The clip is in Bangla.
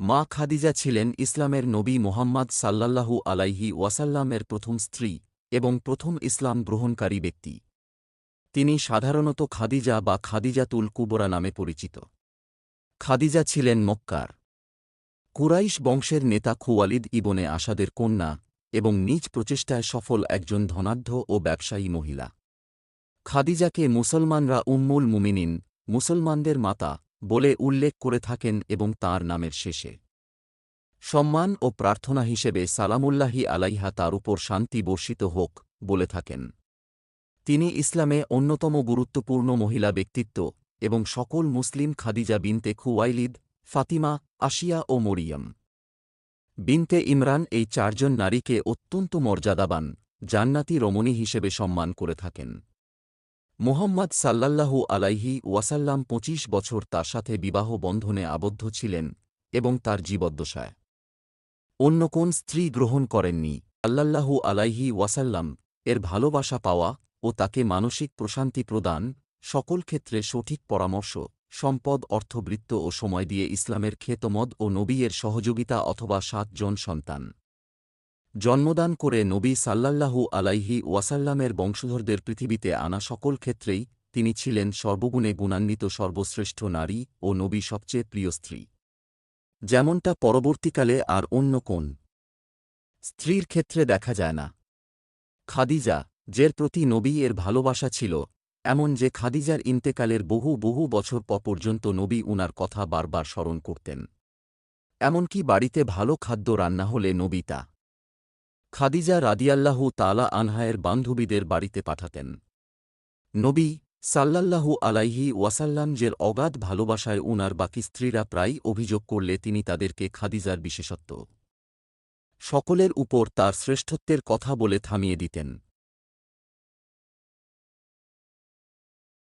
মা খাদিজা ছিলেন ইসলামের নবী মুহাম্মদ সাল্লাল্লাহু আলাইহি ওয়াসাল্লামের প্রথম স্ত্রী এবং প্রথম ইসলাম গ্রহণকারী ব্যক্তি। তিনি সাধারণত খাদিজা বা খাদিজাতুল কুবরা নামে পরিচিত। খাদিজা ছিলেন মক্কার কুরাইশ বংশের নেতা খুওয়ালিদ ইবনে আসাদের কন্যা এবং নিজ প্রচেষ্টায় সফল একজন ধনাঢ্য ও ব্যবসায়ী মহিলা। খাদিজাকে মুসলমানরা উম্মুল মুমিনিন, মুসলমানদের মাতা, বলে উল্লেখ করে থাকেন এবং তাঁর নামের শেষে সম্মান ও প্রার্থনা হিসেবে সালামুল্লাহি আলাইহা তার উপর শান্তি বর্ষিত হোক বলে থাকেন। তিনি ইসলামে অন্যতম গুরুত্বপূর্ণ মহিলা ব্যক্তিত্ব এবং সকল মুসলিম খাদিজা বিনতে খুওয়াইলিদ, ফাতিমা, আশিয়া ও মরিয়ম বিনতে ইমরান এই চারজন নারীকে অত্যন্ত মর্যাদাবান, জান্নাতি রমণী হিসেবে সম্মান করে থাকেন। মুহাম্মদ সাল্লাল্লাহু আলাইহি ওয়াসাল্লাম ২৫ বছর তার সাথে বিবাহ বন্ধনে আবদ্ধ ছিলেন এবং তার জীবদ্দশায় অন্য কোন স্ত্রী গ্রহণ করেননি। সাল্লাল্লাহু আলাইহি ওয়াসাল্লাম এর ভালোবাসা পাওয়া ও তাকে মানসিক প্রশান্তি প্রদান, সকল ক্ষেত্রে সঠিক পরামর্শ, সম্পদ, অর্থবৃত্ত ও সময় দিয়ে ইসলামের খেতমদ ও নবীয়ের সহযোগিতা অথবা ৭ জন সন্তান জন্মদান করে নবী সাল্লাল্লাহু আলাইহি ওয়াসাল্লামের বংশধরদের পৃথিবীতে আনা, সকল ক্ষেত্রেই তিনি ছিলেন সর্বগুণে গুণান্বিত সর্বশ্রেষ্ঠ নারী ও নবী সবচেয়ে প্রিয় স্ত্রী, যেমনটা পরবর্তীকালে আর অন্য কোন স্ত্রীর ক্ষেত্রে দেখা যায় না। খাদিজা, যের প্রতি নবী এর ভালোবাসা ছিল এমন যে খাদিজার ইন্তেকালের বহু বছর পর্যন্ত নবী উনার কথা বারবার স্মরণ করতেন। এমনকি বাড়িতে ভালো খাদ্য রান্না হলে নবী তা খাদিজা রাদিয়াল্লাহু তাআলা আনহায়ের বান্ধবীদের বাড়িতে পাঠাতেন। নবী সাল্লাল্লাহু আলাইহি ওয়াসাল্লাম যের অগাধ ভালোবাসায় উনার বাকি স্ত্রীরা প্রায়ই অভিযোগ করলে তিনি তাদেরকে খাদিজার বিশেষত্ব সকলের উপর তার শ্রেষ্ঠত্বের কথা বলে থামিয়ে দিতেন।